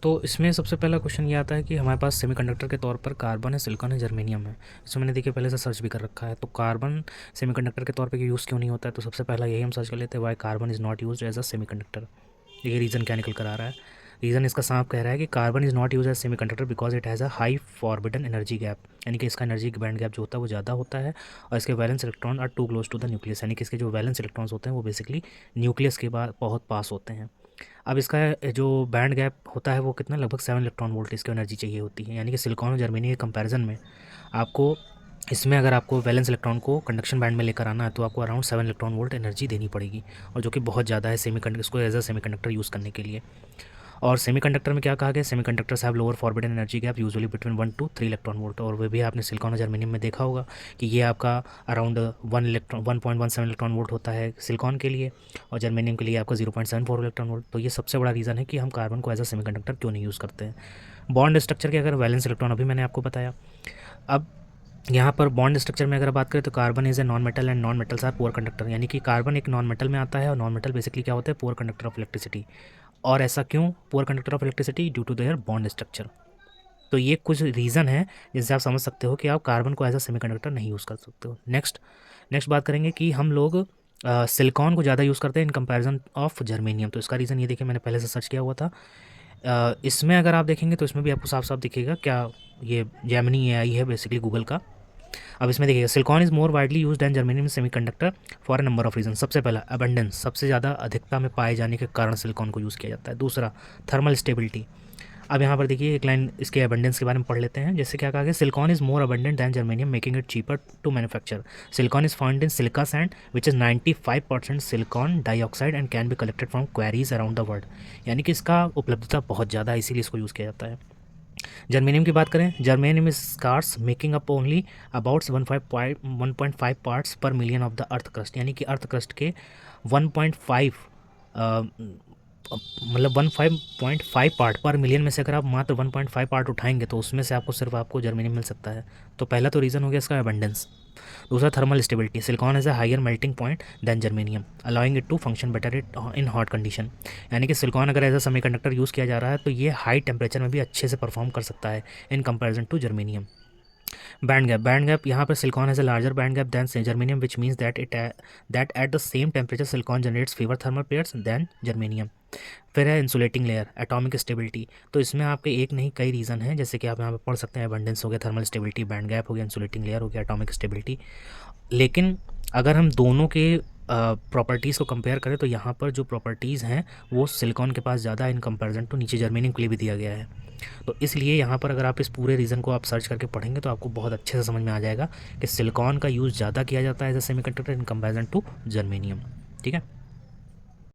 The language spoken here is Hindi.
तो इसमें सबसे पहला क्वेश्चन ये आता है कि हमारे पास सेमीकंडक्टर के तौर पर कार्बन है, सिलिकॉन है, जर्मेनियम है। इसमें मैंने देखिए पहले से सर्च भी कर रखा है। तो कार्बन सेमीकंडक्टर के तौर पे यूज़ क्यों नहीं होता है, तो सबसे पहला यही हम सर्च कर लेते हैं, why carbon is not use as a semiconductor. ये रीज़न क्या निकल कर आ रहा है। रीज़न इसका साफ कह रहा है कि carbon is not use as semiconductor because it has a high forbidden energy gap, यानी कि इसका एनर्जी बैंड गैप जो होता है वो ज़्यादा होता है, और इसके valence electron are too close to the nucleus, यानी कि इसके जो वैलेंस इलेक्ट्रॉन्स होते हैं वो बेसिकली न्यूक्लियस के बाद बहुत पास होते हैं। अब इसका जो बैंड गैप होता है वो कितना, लगभग 7 इलेक्ट्रॉन वोल्ट इसकी एनर्जी चाहिए होती है, यानी कि सिलिकॉन और जर्मेनियम के कंपैरिजन में आपको इसमें अगर आपको वैलेंस इलेक्ट्रॉन को कंडक्शन बैंड में लेकर आना है तो आपको अराउंड 7 इलेक्ट्रॉन वोल्ट एनर्जी देनी पड़ेगी, और जो कि बहुत ज़्यादा है सेमीकंडक्टर इसको एज अ सेमीकंडक्टर यूज़ करने के लिए। और सेमीकंडक्टर में क्या कहा गया, semiconductors have lower forbidden energy gap usually between 1 to 3 electron volt, और वो भी आपने सिलिकॉन और जर्मेनियम में देखा होगा कि ये आपका अराउंड 1.17 इलेक्ट्रॉन वोल्ट होता है सिलिकॉन के लिए, और जर्मेनियम के लिए आपका 0.74 इलेक्ट्रॉन वोल्ट। तो ये सबसे बड़ा रीज़न है कि हम कार्बन को एज अ सेमीकंडक्टर क्यों नहीं यूज़ करते हैं। बॉन्ड स्ट्रक्चर के अगर वैलेंस इलेक्ट्रॉन अभी मैंने आपको बताया। अब यहाँ पर बॉन्ड स्ट्रक्चर में अगर बात करें तो carbon is a non metal and non metals are poor conductor, यानी कि कार्बन एक नॉन मेटल में आता है, और नॉन मेटल बेसिकली क्या होता है, पुअर कंडक्टर ऑफ इलेक्ट्रिसिटी। और ऐसा क्यों poor conductor of electricity, due to their bond structure. तो ये कुछ रीज़न है जिससे आप समझ सकते हो कि आप कार्बन को एज अ सेमीकंडक्टर नहीं यूज़ कर सकते हो। नेक्स्ट बात करेंगे कि हम लोग सिलिकॉन को ज़्यादा यूज़ करते हैं इन कंपैरिजन ऑफ जर्मेनियम। तो इसका रीज़न ये देखिए मैंने पहले से सर्च किया हुआ था। इसमें अगर आप देखेंगे तो इसमें भी आपको साफ साफ दिखेगा, क्या ये जेमिनी एआई है बेसिकली गूगल का। अब इसमें देखिएगा, silicon is more widely used and germanium semiconductor for a number of reason. सबसे पहला अबंडेंस, सबसे ज़्यादा अधिकता में पाए जाने के कारण सिलिकॉन को यूज़ किया जाता है। दूसरा थर्मल स्टेबिलिटी। अब यहाँ पर देखिए एक लाइन इसके अबंडेंस के बारे में पढ़ लेते हैं। जैसे क्या कहा गया, silicon is more abundant than germanium making it cheaper to manufacture. Silicon is found in silica sand which is 95% silicon dioxide and can be collected from quarries around the world, यानी कि इसका उपलब्धता बहुत ज़्यादा है, इसीलिए इसको यूज़ किया जाता है। जर्मेनियम की बात करें, germanium is scarce making up only about 1.5 parts per million of the earth crust, यानी कि अर्थ क्रस्ट के 1.5 मतलब 1.5 पार्ट पर मिलियन में से अगर आप मात्र 1.5 पार्ट उठाएंगे तो उसमें से आपको सिर्फ आपको जर्मेनियम मिल सकता है। तो पहला तो रीज़न हो गया इसका अबंडेंस। दूसरा thermal stability, silicon has a higher melting point than germanium allowing it to function better it in hot condition, यानी कि सिलिकॉन अगर एज अ सेमीकंडक्टर यूज़ किया जा रहा है तो ये हाई टेम्परेचर में भी अच्छे से परफॉर्म कर सकता है in comparison to germanium. Band gap यहाँ पर silicon has a larger band gap than germanium which means that at the same temperature silicon generates fewer thermal pairs than germanium. फिर है इंसुलेटिंग लेयर, एटॉमिक स्टेबिलिटी। तो इसमें आपके एक नहीं कई रीज़न हैं, जैसे कि आप यहाँ पे पढ़ सकते हैं, अबंडेंस हो गया, थर्मल स्टेबिलिटी, बैंड गैप हो गया, इंसुलेटिंग लेयर हो गया, एटॉमिक स्टेबिलिटी। लेकिन अगर हम दोनों के प्रॉपर्टीज़ को कंपेयर करें तो यहाँ पर जो प्रॉपर्टीज़ हैं वो सिलिकॉन के पास ज़्यादा इन कंपैरिजन टू नीचे जर्मेनियम के लिए भी दिया गया है। तो इसलिए यहाँ पर अगर आप इस पूरे रीज़न को आप सर्च करके पढ़ेंगे तो आपको बहुत अच्छे से समझ में आ जाएगा कि सिलिकॉन का यूज़ ज़्यादा किया जाता है as a semiconductor in comparison to germanium. ठीक है।